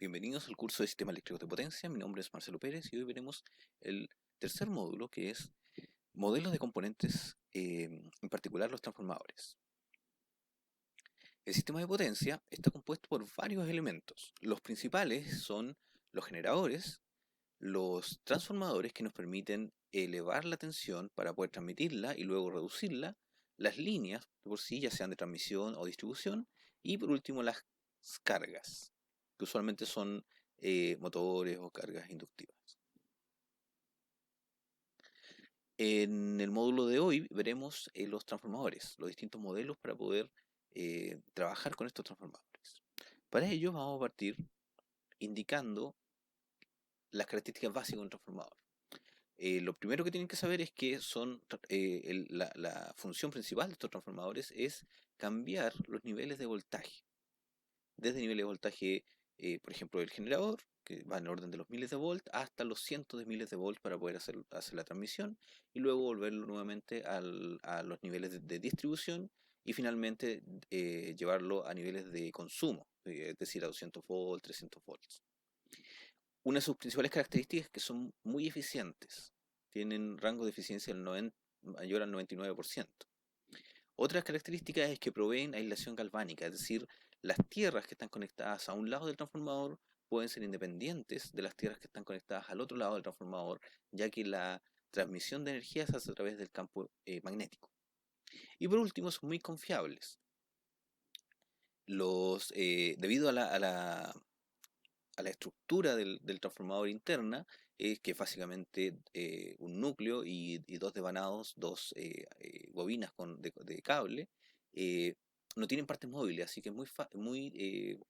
Bienvenidos al curso de Sistemas Eléctricos de Potencia. Mi nombre es Marcelo Pérez y hoy veremos el tercer módulo, que es modelos de componentes, en particular los transformadores. El sistema de potencia está compuesto por varios elementos. Los principales son los generadores, los transformadores que nos permiten elevar la tensión para poder transmitirla y luego reducirla, las líneas por sí, ya sean de transmisión o distribución, y por último las cargas, que usualmente son motores o cargas inductivas. En el módulo de hoy veremos los transformadores, los distintos modelos para poder trabajar con estos transformadores. Para ello vamos a partir indicando las características básicas de un transformador. Lo primero que tienen que saber es que la función principal de estos transformadores es cambiar los niveles de voltaje. Desde niveles de voltaje, por ejemplo, del generador, que va en orden de los miles de volts, hasta los cientos de miles de volts para poder hacer la transmisión, y luego volverlo nuevamente a los niveles de distribución, y finalmente llevarlo a niveles de consumo, es decir, a 200 volts, 300 volts. Una de sus principales características es que son muy eficientes, tienen rango de eficiencia mayor al 99%. Otras características es que proveen aislación galvánica, es decir, las tierras que están conectadas a un lado del transformador pueden ser independientes de las tierras que están conectadas al otro lado del transformador, ya que la transmisión de energía se hace a través del campo magnético. Y por último, son muy confiables. Debido a la estructura del transformador interna, que es básicamente un núcleo y dos devanados, dos bobinas de cable, eh, no tienen partes móviles, así que es muy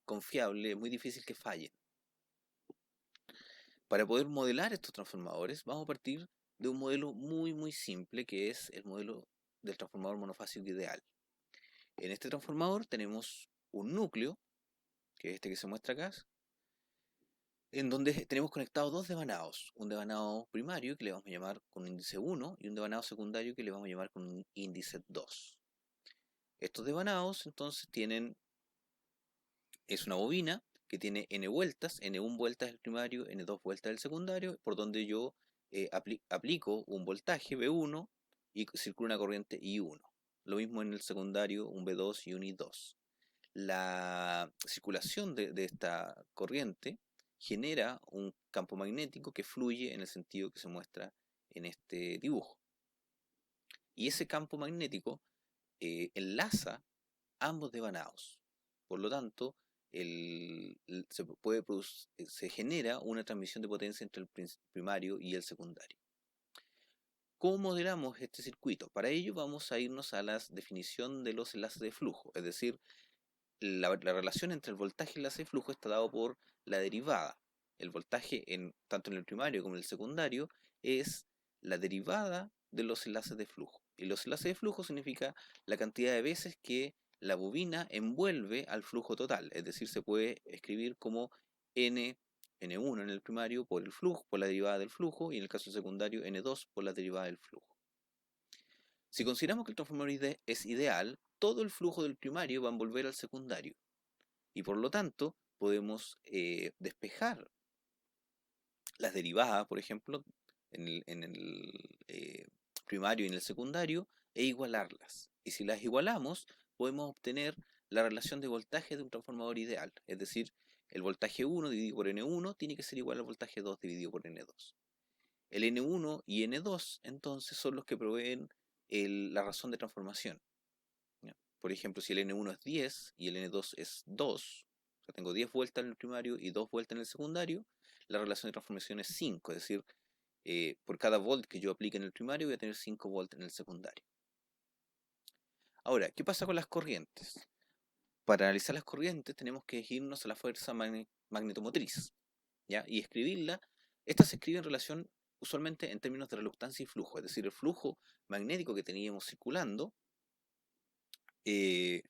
confiable, muy difícil que fallen. Para poder modelar estos transformadores, vamos a partir de un modelo muy simple, que es el modelo del transformador monofásico ideal. En este transformador tenemos un núcleo, que es este que se muestra acá, en donde tenemos conectados dos devanados, un devanado primario que le vamos a llamar con un índice 1 y un devanado secundario que le vamos a llamar con un índice 2. Estos devanados entonces es una bobina que tiene n vueltas, n1 vueltas el primario, n2 vueltas el secundario, por donde yo aplico un voltaje V1 y circula una corriente I1. Lo mismo en el secundario, un V2 y un I2. La circulación de esta corriente genera un campo magnético que fluye en el sentido que se muestra en este dibujo. Y ese campo magnético enlaza ambos devanados. Por lo tanto, se genera una transmisión de potencia entre el primario y el secundario. ¿Cómo modelamos este circuito? Para ello vamos a irnos a la definición de los enlaces de flujo, es decir, la relación entre el voltaje y el enlace de flujo está dado por la derivada. El voltaje, tanto en el primario como en el secundario, es la derivada de los enlaces de flujo. Y los enlaces de flujo significa la cantidad de veces que la bobina envuelve al flujo total. Es decir, se puede escribir como N1 en el primario por el flujo, por la derivada del flujo, y en el caso secundario N2 por la derivada del flujo. Si consideramos que el transformador es ideal, todo el flujo del primario va a envolver al secundario. Y por lo tanto, podemos despejar las derivadas, por ejemplo, en el primario y en el secundario, e igualarlas. Y si las igualamos, podemos obtener la relación de voltaje de un transformador ideal. Es decir, el voltaje 1 dividido por N1 tiene que ser igual al voltaje 2 dividido por N2. El N1 y N2 entonces son los que proveen la razón de transformación. ¿Ya? Por ejemplo, si el N1 es 10 y el N2 es 2, o sea, tengo 10 vueltas en el primario y 2 vueltas en el secundario, la relación de transformación es 5, es decir, por cada volt que yo aplique en el primario voy a tener 5 volts en el secundario. Ahora, ¿qué pasa con las corrientes? Para analizar las corrientes tenemos que irnos a la fuerza magnetomotriz, ¿ya? Y escribirla. Esta se escribe en relación usualmente en términos de reluctancia y flujo, es decir, el flujo magnético que teníamos circulando eh,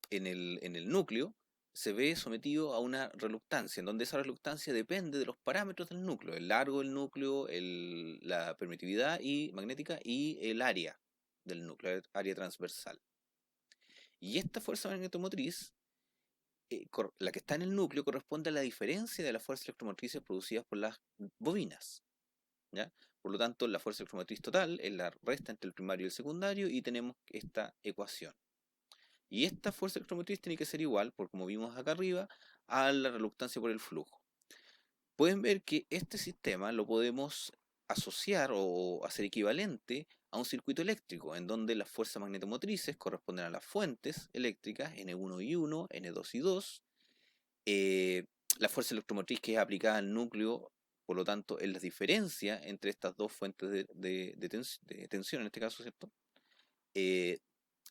en el núcleo se ve sometido a una reluctancia, en donde esa reluctancia depende de los parámetros del núcleo, el largo del núcleo, la permitividad magnética y el área del núcleo, área transversal. Y esta fuerza magnetomotriz la que está en el núcleo corresponde a la diferencia de las fuerzas electromotrices producidas por las bobinas, ¿ya? Por lo tanto, la fuerza electromotriz total es la resta entre el primario y el secundario y tenemos esta ecuación. Y esta fuerza electromotriz tiene que ser igual, por como vimos acá arriba, a la reluctancia por el flujo. Pueden ver que este sistema lo podemos asociar o hacer equivalente a un circuito eléctrico, en donde las fuerzas magnetomotrices corresponden a las fuentes eléctricas N1 y 1, N2 y 2. eh, la fuerza electromotriz que es aplicada al núcleo, por lo tanto, es la diferencia entre estas dos fuentes de tensión, en este caso, ¿cierto? Eh,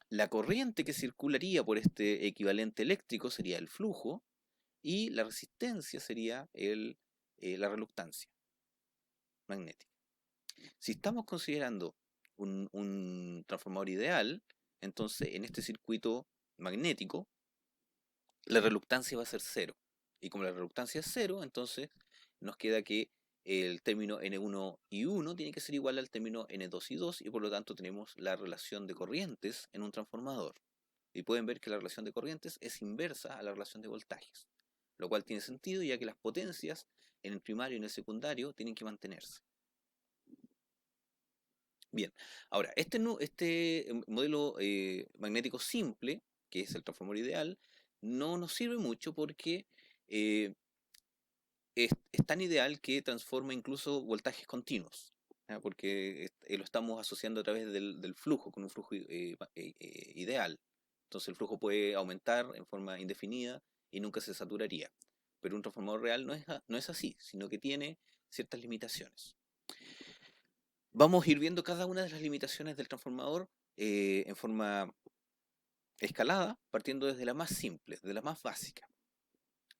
la corriente que circularía por este equivalente eléctrico sería el flujo y la resistencia sería la reluctancia magnética. Si estamos considerando un transformador ideal, entonces en este circuito magnético la reluctancia va a ser cero. Y como la reluctancia es cero, entonces nos queda que el término N1 y 1 tiene que ser igual al término N2 y 2 y por lo tanto tenemos la relación de corrientes en un transformador. Y pueden ver que la relación de corrientes es inversa a la relación de voltajes, lo cual tiene sentido ya que las potencias en el primario y en el secundario tienen que mantenerse. Bien, ahora, este modelo magnético simple, que es el transformador ideal, no nos sirve mucho porque eh, es tan ideal que transforma incluso voltajes continuos, ¿ya? Porque lo estamos asociando a través del flujo, con un flujo ideal. Entonces el flujo puede aumentar en forma indefinida y nunca se saturaría. Pero un transformador real no es así, sino que tiene ciertas limitaciones. Vamos a ir viendo cada una de las limitaciones del transformador en forma escalada, partiendo desde la más simple, de la más básica.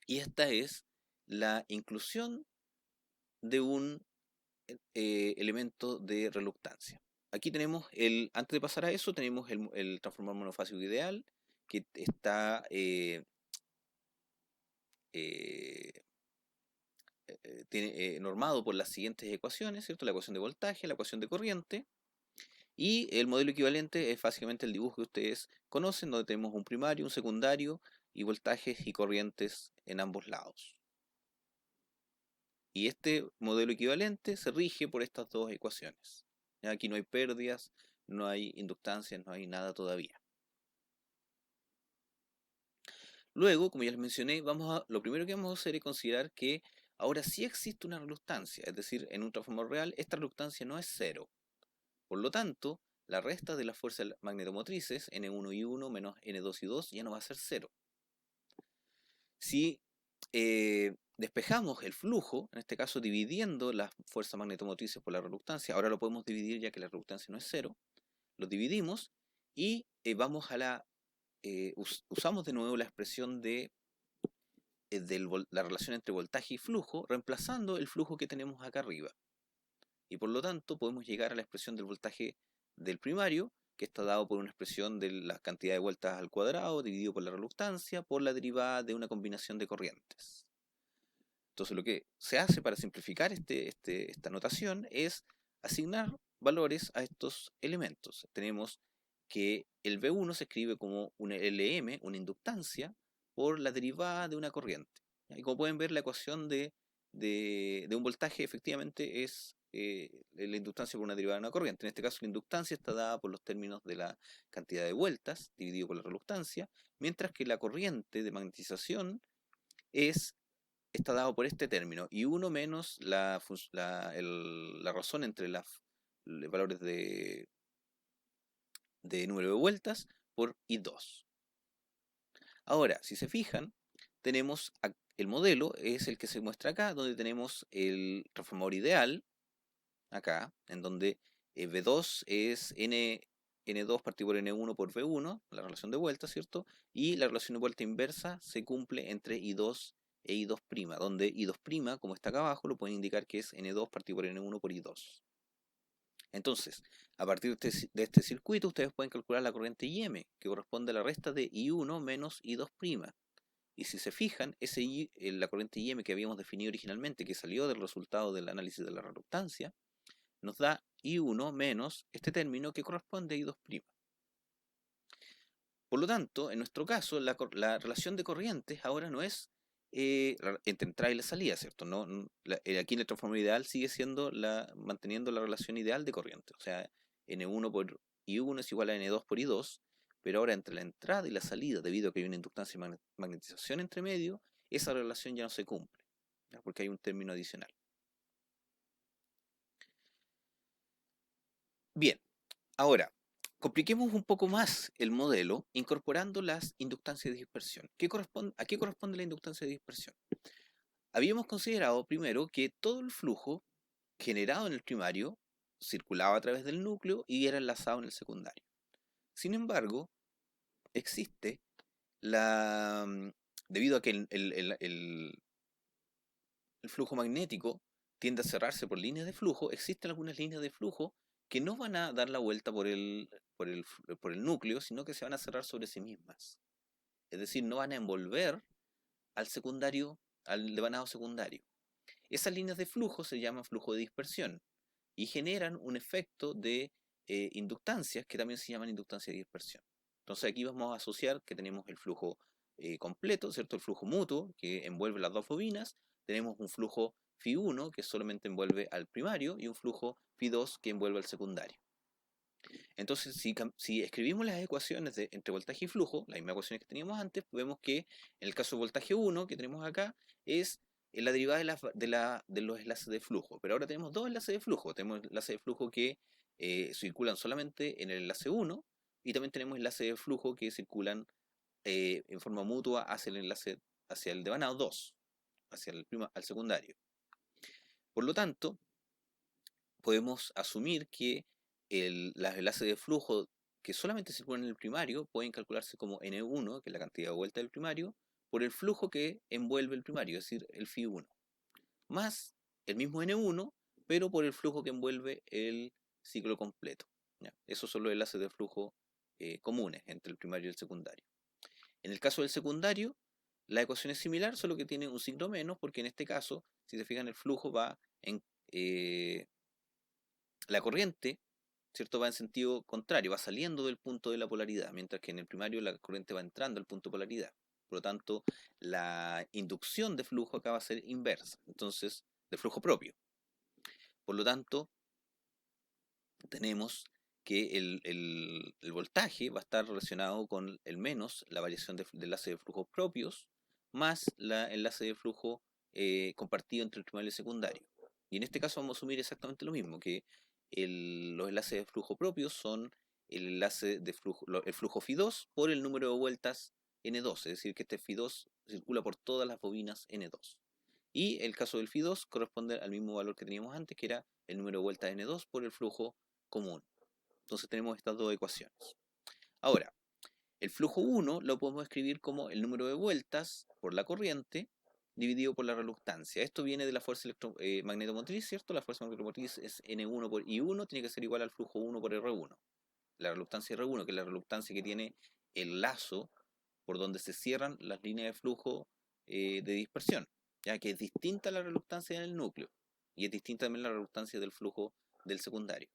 Y esta es la inclusión de un elemento de reluctancia. Aquí tenemos antes de pasar a eso, tenemos el transformador monofásico ideal, que está eh, normado por las siguientes ecuaciones, ¿cierto? La ecuación de voltaje, la ecuación de corriente, y el modelo equivalente es básicamente el dibujo que ustedes conocen, donde tenemos un primario, un secundario, y voltajes y corrientes en ambos lados. Y este modelo equivalente se rige por estas dos ecuaciones. Aquí no hay pérdidas, no hay inductancias, no hay nada todavía. Luego, como ya les mencioné, lo primero que vamos a hacer es considerar que ahora sí existe una reluctancia, es decir, en un transformador real esta reluctancia no es cero. Por lo tanto, la resta de las fuerzas magnetomotrices, N1 y 1 menos N2 y 2, ya no va a ser cero. Si despejamos el flujo, en este caso dividiendo las fuerzas magnetomotrices por la reluctancia, ahora lo podemos dividir ya que la reluctancia no es cero, lo dividimos y usamos de nuevo la expresión de la relación entre voltaje y flujo, reemplazando el flujo que tenemos acá arriba. Y por lo tanto podemos llegar a la expresión del voltaje del primario, que está dado por una expresión de la cantidad de vueltas al cuadrado dividido por la reluctancia por la derivada de una combinación de corrientes. Entonces lo que se hace para simplificar esta notación es asignar valores a estos elementos. Tenemos que el V1 se escribe como una Lm, una inductancia, por la derivada de una corriente. Y como pueden ver, la ecuación de un voltaje efectivamente es la inductancia por una derivada de una corriente. En este caso, la inductancia está dada por los términos de la cantidad de vueltas dividido por la reluctancia, mientras que la corriente de magnetización está dado por este término, y 1 menos la razón entre los valores de número de vueltas por I2. Ahora, si se fijan, tenemos el modelo, es el que se muestra acá, donde tenemos el transformador ideal, acá, en donde V2 es N2 partido por N1 por V1, la relación de vuelta, ¿cierto? Y la relación de vuelta inversa se cumple entre I2 e I2', donde I2', como está acá abajo, lo pueden indicar que es N2 partido por N1 por I2. Entonces, a partir de este circuito, ustedes pueden calcular la corriente IM, que corresponde a la resta de I1 menos I2'. Y si se fijan, la corriente IM que habíamos definido originalmente, que salió del resultado del análisis de la reluctancia, nos da I1 menos este término que corresponde a I2'. Por lo tanto, en nuestro caso, la relación de corrientes ahora no es entre entrada y la salida, ¿cierto? Aquí en el transformador ideal sigue siendo manteniendo la relación ideal de corriente. O sea, N1 por I1 es igual a N2 por I2, pero ahora entre la entrada y la salida, debido a que hay una inductancia y magnetización entre medio, esa relación ya no se cumple, ¿ya? Porque hay un término adicional. Bien, ahora, compliquemos un poco más el modelo incorporando las inductancias de dispersión. ¿A qué corresponde la inductancia de dispersión? Habíamos considerado primero que todo el flujo generado en el primario circulaba a través del núcleo y era enlazado en el secundario. Sin embargo, existe debido a que el flujo magnético tiende a cerrarse por líneas de flujo, existen algunas líneas de flujo que no van a dar la vuelta por el núcleo, sino que se van a cerrar sobre sí mismas. Es decir, no van a envolver al secundario, al devanado secundario. Esas líneas de flujo se llaman flujo de dispersión y generan un efecto de inductancias que también se llaman inductancia de dispersión. Entonces aquí vamos a asociar que tenemos el flujo completo, ¿cierto? El flujo mutuo que envuelve las dos bobinas. Tenemos un flujo Φ1 que solamente envuelve al primario y un flujo Φ2 que envuelve al secundario. Entonces, si escribimos las ecuaciones entre voltaje y flujo, las mismas ecuaciones que teníamos antes, vemos que en el caso de voltaje 1 que tenemos acá es la derivada de los enlaces de flujo. Pero ahora tenemos dos enlaces de flujo. Tenemos enlaces de flujo que circulan solamente en el enlace 1 y también tenemos enlaces de flujo que circulan en forma mutua hacia el devanado 2, hacia al secundario. Por lo tanto, podemos asumir que las enlaces de flujo que solamente circulan en el primario pueden calcularse como N1, que es la cantidad de vuelta del primario, por el flujo que envuelve el primario, es decir, el Φ1, más el mismo N1, pero por el flujo que envuelve el ciclo completo. ¿Ya? Esos son los enlaces de flujo comunes entre el primario y el secundario. En el caso del secundario, la ecuación es similar, solo que tiene un signo menos, porque en este caso, si se fijan, el flujo va en la corriente, ¿cierto? Va en sentido contrario, va saliendo del punto de la polaridad, mientras que en el primario la corriente va entrando al punto de polaridad. Por lo tanto, la inducción de flujo acá va a ser inversa, entonces, de flujo propio. Por lo tanto, tenemos que el voltaje va a estar relacionado con el menos la variación de enlace de flujos propios más la enlace de flujo compartido entre el primario y el secundario. Y en este caso vamos a asumir exactamente lo mismo, que los enlaces de flujo propios son el enlace de flujo, el flujo Φ2 por el número de vueltas N2, es decir, que este Φ2 circula por todas las bobinas N2. Y el caso del Φ2 corresponde al mismo valor que teníamos antes, que era el número de vueltas N2 por el flujo común. Entonces tenemos estas dos ecuaciones. Ahora, el flujo 1 lo podemos escribir como el número de vueltas por la corriente dividido por la reluctancia. Esto viene de la fuerza magnetomotriz, ¿cierto? La fuerza magnetomotriz es N1 por I1, tiene que ser igual al flujo 1 por R1. La reluctancia R1, que es la reluctancia que tiene el lazo por donde se cierran las líneas de flujo de dispersión, ya que es distinta la reluctancia en el núcleo y es distinta también la reluctancia del flujo del secundario.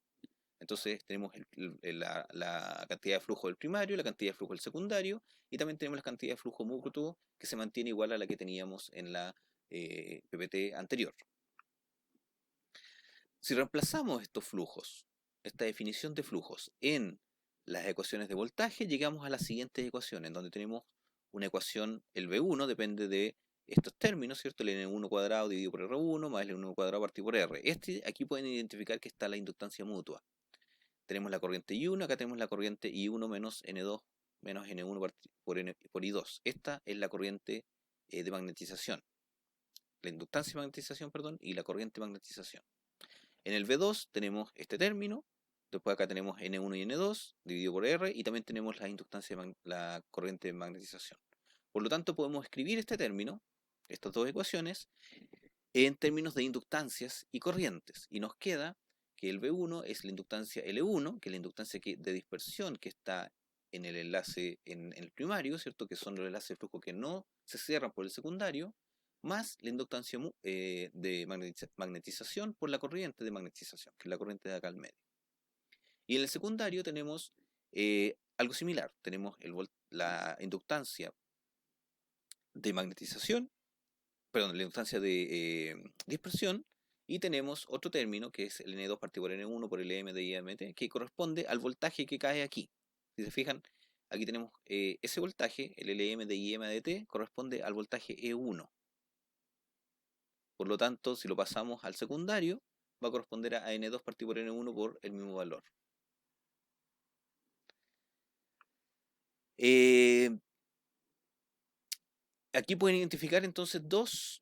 Entonces tenemos la cantidad de flujo del primario, la cantidad de flujo del secundario y también tenemos la cantidad de flujo mutuo que se mantiene igual a la que teníamos en la PPT anterior. Si reemplazamos estos flujos, esta definición de flujos en las ecuaciones de voltaje, llegamos a las siguientes ecuaciones, donde tenemos una ecuación, el V1 depende de estos términos, ¿cierto? El N1 cuadrado dividido por R1 más el N1 cuadrado partido por R. Aquí pueden identificar que está la inductancia mutua. Tenemos la corriente I1, acá tenemos la corriente I1 menos N2 menos N1 por I2. Esta es la corriente de magnetización, la inductancia de magnetización, perdón, y la corriente de magnetización. En el V2 tenemos este término, después acá tenemos N1 y N2 dividido por R y también tenemos la inductancia la corriente de magnetización. Por lo tanto, podemos escribir este término, estas dos ecuaciones, en términos de inductancias y corrientes. Y nos queda que el V1 es la inductancia L1, que es la inductancia de dispersión que está en el enlace en el primario, ¿cierto? Que son los enlaces de flujo que no se cierran por el secundario, más la inductancia de magnetización por la corriente de magnetización, que es la corriente de acá al medio. Y en el secundario tenemos Algo similar, tenemos la inductancia de magnetización, perdón, la inductancia de dispersión, y tenemos otro término que es el N2 partido por N1 por Lm de IMT, que corresponde al voltaje que cae aquí. Si se fijan, aquí tenemos ese voltaje, el Lm de IM de T, corresponde al voltaje E1. Por lo tanto, si lo pasamos al secundario, va a corresponder a N2 partido por N1 por el mismo valor. Aquí pueden identificar entonces dos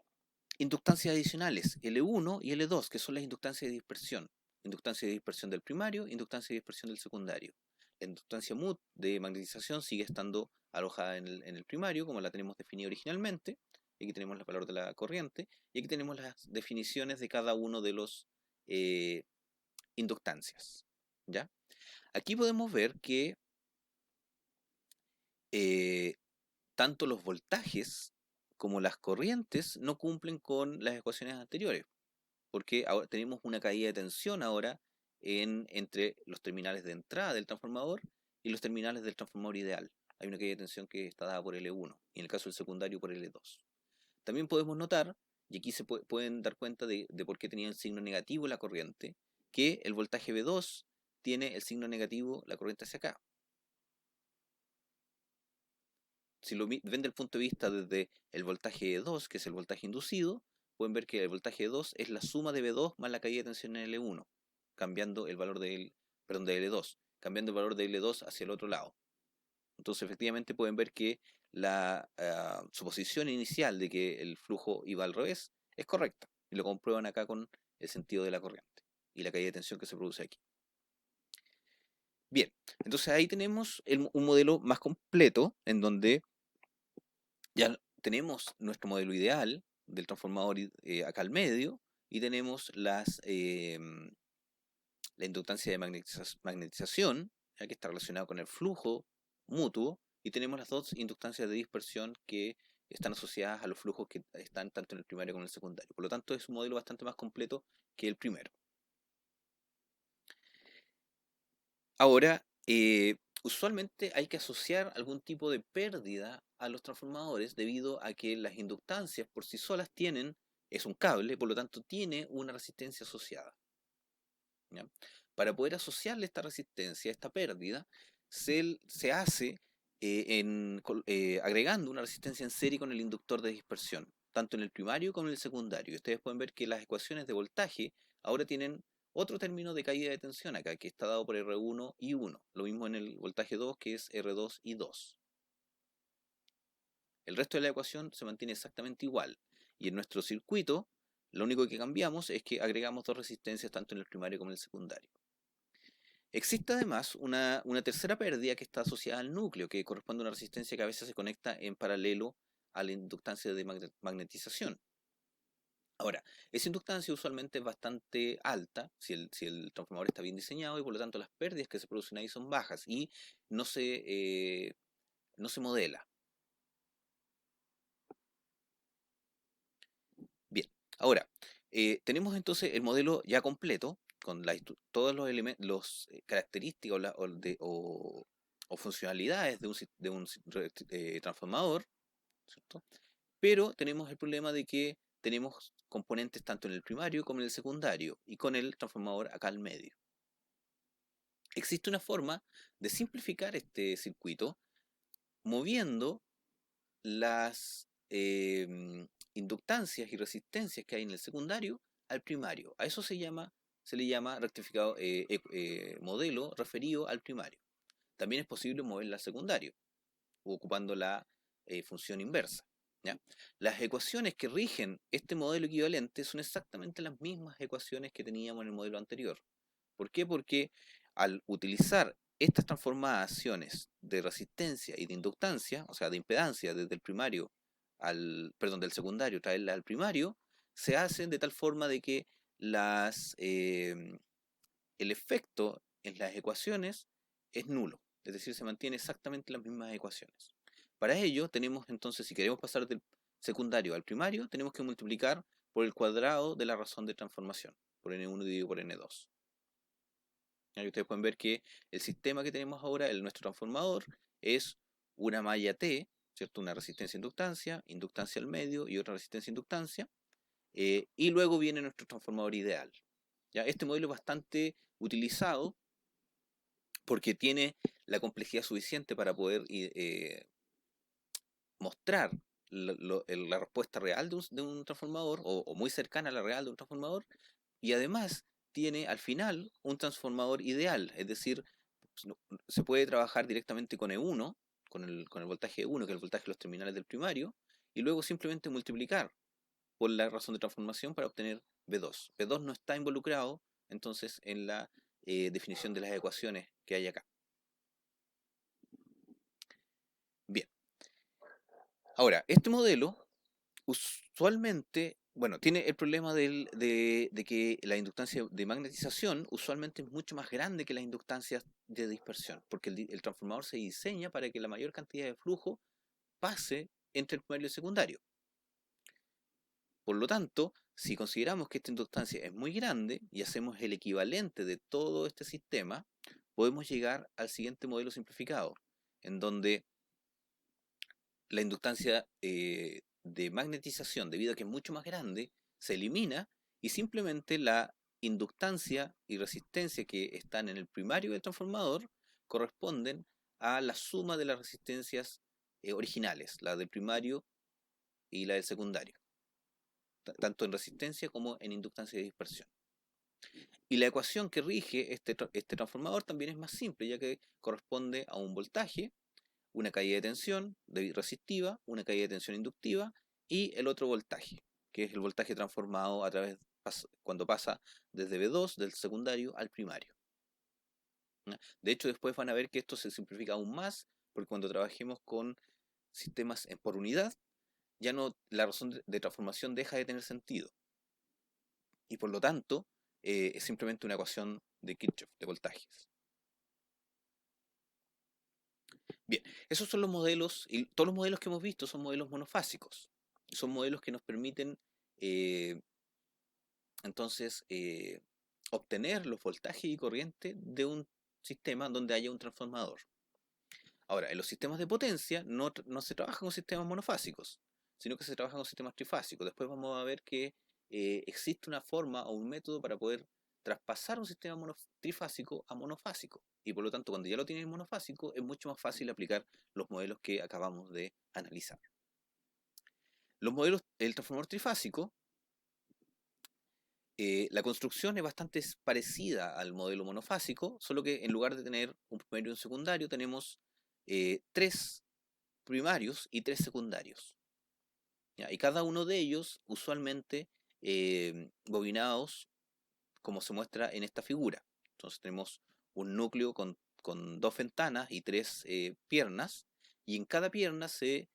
inductancias adicionales, L1 y L2, que son las inductancias de dispersión. Inductancia de dispersión del primario, inductancia de dispersión del secundario. La inductancia MUT de magnetización sigue estando alojada en el primario, como la tenemos definida originalmente. Aquí tenemos el valor de la corriente, y aquí tenemos las definiciones de cada uno de los inductancias. ¿Ya? Aquí podemos ver que tanto los voltajes como las corrientes no cumplen con las ecuaciones anteriores, porque ahora tenemos una caída de tensión ahora entre los terminales de entrada del transformador y los terminales del transformador ideal. Hay una caída de tensión que está dada por L1 y en el caso del secundario por L2. También podemos notar, y aquí se pueden dar cuenta de por qué tenía el signo negativo la corriente, que el voltaje V2 tiene el signo negativo la corriente hacia acá. Si lo ven desde el punto de vista desde el voltaje E2, que es el voltaje inducido, pueden ver que el voltaje E2 es la suma de V2 más la caída de tensión en L1, cambiando el valor de L2, cambiando el valor de L2 hacia el otro lado. Entonces, efectivamente, pueden ver que la suposición inicial de que el flujo iba al revés es correcta. Y lo comprueban acá con el sentido de la corriente y la caída de tensión que se produce aquí. Bien, entonces ahí tenemos un modelo más completo en donde ya tenemos nuestro modelo ideal del transformador acá al medio y tenemos la inductancia de magnetización, ya que está relacionado con el flujo mutuo, y tenemos las dos inductancias de dispersión que están asociadas a los flujos que están tanto en el primario como en el secundario. Por lo tanto, es un modelo bastante más completo que el primero. Ahora, usualmente hay que asociar algún tipo de pérdida a los transformadores debido a que las inductancias por sí solas es un cable, por lo tanto tiene una resistencia asociada. ¿Ya? Para poder asociarle esta resistencia, esta pérdida, se hace agregando una resistencia en serie con el inductor de dispersión, tanto en el primario como en el secundario. Y ustedes pueden ver que las ecuaciones de voltaje ahora tienen otro término de caída de tensión acá, que está dado por R1 y 1. Lo mismo en el voltaje 2, que es R2 y 2. El resto de la ecuación se mantiene exactamente igual. Y en nuestro circuito, lo único que cambiamos es que agregamos dos resistencias tanto en el primario como en el secundario. Existe además una tercera pérdida que está asociada al núcleo, que corresponde a una resistencia que a veces se conecta en paralelo a la inductancia de magnetización. Ahora, esa inductancia usualmente es bastante alta si el transformador está bien diseñado y por lo tanto las pérdidas que se producen ahí son bajas y no no se modela. Bien, ahora, tenemos entonces el modelo ya completo con todos los elementos, características o funcionalidades de un transformador, ¿cierto? Pero tenemos el problema de que tenemos componentes tanto en el primario como en el secundario y con el transformador acá al medio. Existe una forma de simplificar este circuito moviendo las inductancias y resistencias que hay en el secundario al primario. A eso se le llama rectificado modelo referido al primario. También es posible moverla al secundario, ocupando la función inversa. ¿Ya? Las ecuaciones que rigen este modelo equivalente son exactamente las mismas ecuaciones que teníamos en el modelo anterior. ¿Por qué? Porque al utilizar estas transformaciones de resistencia y de inductancia, o sea, de impedancia desde el primario del secundario, traerla al primario, se hacen de tal forma de que el efecto en las ecuaciones es nulo, es decir, se mantiene exactamente las mismas ecuaciones. Para ello, tenemos entonces, si queremos pasar del secundario al primario, tenemos que multiplicar por el cuadrado de la razón de transformación, por n1 dividido por n2. Ahí ustedes pueden ver que el sistema que tenemos ahora, nuestro transformador, es una malla T, ¿cierto? Una resistencia-inductancia, inductancia al medio y otra resistencia-inductancia. Y luego viene nuestro transformador ideal. ¿Ya? Este modelo es bastante utilizado porque tiene la complejidad suficiente para poder mostrar la respuesta real de un transformador o muy cercana a la real de un transformador, y además tiene al final un transformador ideal, es decir, se puede trabajar directamente con E1, con el voltaje E1, que es el voltaje de los terminales del primario, y luego simplemente multiplicar por la razón de transformación para obtener B2. B2 no está involucrado entonces en la definición de las ecuaciones que hay acá. Bien, ahora, este modelo usualmente, bueno, tiene el problema de que la inductancia de magnetización usualmente es mucho más grande que las inductancias de dispersión, porque el transformador se diseña para que la mayor cantidad de flujo pase entre el primario y el secundario. Por lo tanto, si consideramos que esta inductancia es muy grande y hacemos el equivalente de todo este sistema, podemos llegar al siguiente modelo simplificado, en donde la inductancia de magnetización, debido a que es mucho más grande, se elimina y simplemente la inductancia y resistencia que están en el primario del transformador corresponden a la suma de las resistencias originales, la del primario y la del secundario, tanto en resistencia como en inductancia de dispersión. Y la ecuación que rige este transformador también es más simple, ya que corresponde a un voltaje, una caída de tensión resistiva, una caída de tensión inductiva y el otro voltaje, que es el voltaje transformado a través cuando pasa desde B2 del secundario al primario. De hecho, después van a ver que esto se simplifica aún más, porque cuando trabajemos con sistemas por unidad, ya no la razón de transformación deja de tener sentido. Y por lo tanto, es simplemente una ecuación de Kirchhoff, de voltajes. Bien, esos son los modelos, y todos los modelos que hemos visto son modelos monofásicos. Son modelos que nos permiten eh, entonces obtener los voltajes y corriente de un sistema donde haya un transformador. Ahora, en los sistemas de potencia no se trabaja con sistemas monofásicos, sino que se trabaja con sistemas trifásicos. Después vamos a ver que existe una forma o un método para poder traspasar un sistema trifásico a monofásico. Y por lo tanto, cuando ya lo tienes monofásico, es mucho más fácil aplicar los modelos que acabamos de analizar. Los modelos, el transformador trifásico, la construcción es bastante parecida al modelo monofásico, solo que en lugar de tener un primario y un secundario, tenemos 3 primarios y 3 secundarios. ¿Ya? Y cada uno de ellos usualmente bobinados como se muestra en esta figura. Entonces tenemos un núcleo con 2 ventanas y 3 piernas, y en cada pierna se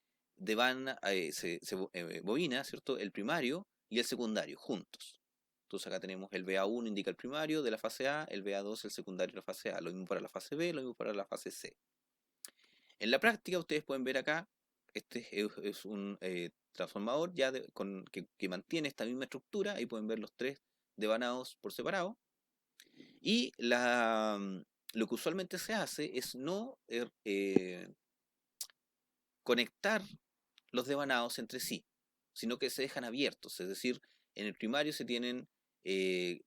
bobina, ¿cierto?, el primario y el secundario juntos. Entonces acá tenemos el BA1 indica el primario de la fase A, el BA2 el secundario de la fase A, lo mismo para la fase B, lo mismo para la fase C. En la práctica ustedes pueden ver acá, este es un transformador ya que mantiene esta misma estructura, ahí pueden ver los 3 devanados por separado, y lo que usualmente se hace es no conectar los devanados entre sí, sino que se dejan abiertos, es decir, en el primario se tienen 6,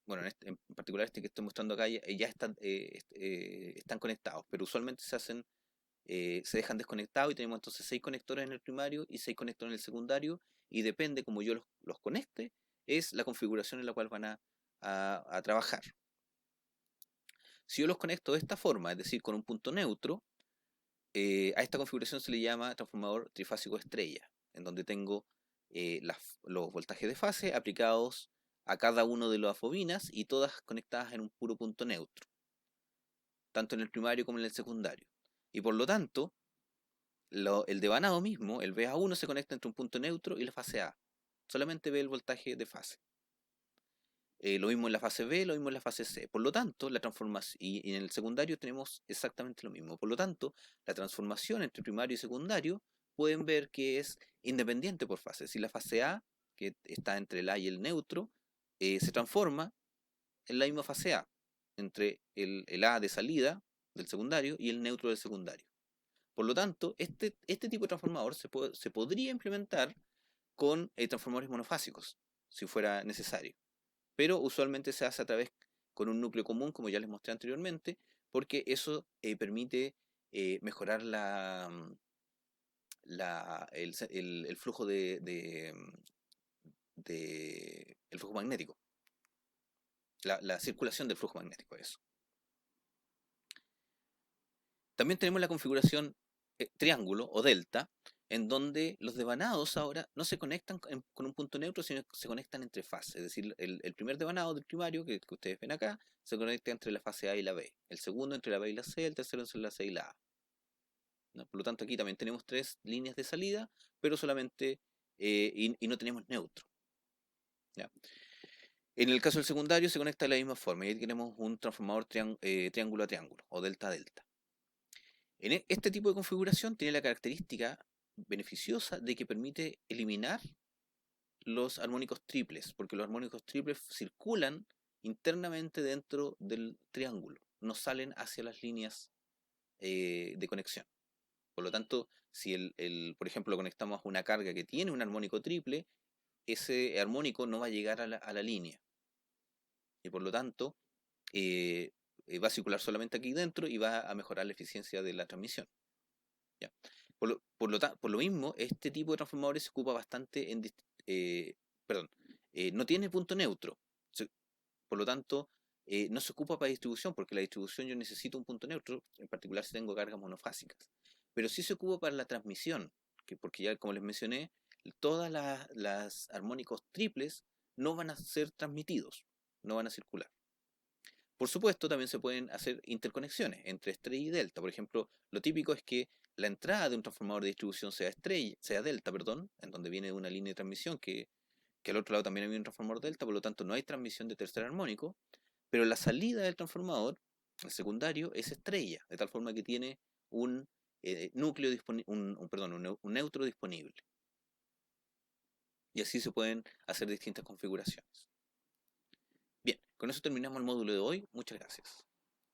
bueno, en particular este que estoy mostrando acá ya están conectados, pero usualmente se dejan desconectados y tenemos entonces 6 conectores en el primario y 6 conectores en el secundario, y depende como yo los conecte, es la configuración en la cual van a trabajar. Si yo los conecto de esta forma, es decir, con un punto neutro, a esta configuración se le llama transformador trifásico estrella, en donde tengo los voltajes de fase aplicados a cada uno de las bobinas y todas conectadas en un puro punto neutro, tanto en el primario como en el secundario. Y por lo tanto, el devanado mismo, el BA1, se conecta entre un punto neutro y la fase A. Solamente ve el voltaje de fase. Lo mismo en la fase B, lo mismo en la fase C. Por lo tanto, la transformación, y en el secundario tenemos exactamente lo mismo. Por lo tanto, la transformación entre primario y secundario pueden ver que es independiente por fase. Si la fase A, que está entre el A y el neutro, se transforma en la misma fase A, entre el A de salida del secundario y el neutro del secundario. Por lo tanto, este tipo de transformador se podría implementar con transformadores monofásicos, si fuera necesario. Pero usualmente se hace a través con un núcleo común, como ya les mostré anteriormente, porque eso permite mejorar el flujo el flujo magnético, la circulación del flujo magnético, eso. También tenemos la configuración triángulo o delta, en donde los devanados ahora no se conectan con un punto neutro, sino que se conectan entre fases. Es decir, el primer devanado del primario, que ustedes ven acá, se conecta entre la fase A y la B. El segundo entre la B y la C, el tercero entre la C y la A, ¿no? Por lo tanto, aquí también tenemos tres líneas de salida, pero solamente, y no tenemos neutro, ¿ya? En el caso del secundario se conecta de la misma forma, y ahí tenemos un transformador triángulo a triángulo, o delta a delta. Este tipo de configuración tiene la característica beneficiosa de que permite eliminar los armónicos triples, porque los armónicos triples circulan internamente dentro del triángulo, no salen hacia las líneas de conexión. Por lo tanto, si por ejemplo, lo conectamos a una carga que tiene un armónico triple, ese armónico no va a llegar a la línea. Y por lo tanto, eh, va a circular solamente aquí dentro y va a mejorar la eficiencia de la transmisión, ¿ya? Por lo mismo, este tipo de transformadores se ocupa bastante perdón, no tiene punto neutro. Por lo tanto, no se ocupa para distribución, porque la distribución yo necesito un punto neutro, en particular si tengo cargas monofásicas. Pero sí se ocupa para la transmisión, porque ya como les mencioné, todas las armónicos triples no van a ser transmitidos, no van a circular. Por supuesto, también se pueden hacer interconexiones entre estrella y delta. Por ejemplo, lo típico es que la entrada de un transformador de distribución sea delta, perdón, en donde viene una línea de transmisión que al otro lado también hay un transformador delta, por lo tanto no hay transmisión de tercer armónico, pero la salida del transformador, el secundario, es estrella, de tal forma que tiene un núcleo disponible, perdón, un neutro disponible. Y así se pueden hacer distintas configuraciones. Bien, con eso terminamos el módulo de hoy. Muchas gracias.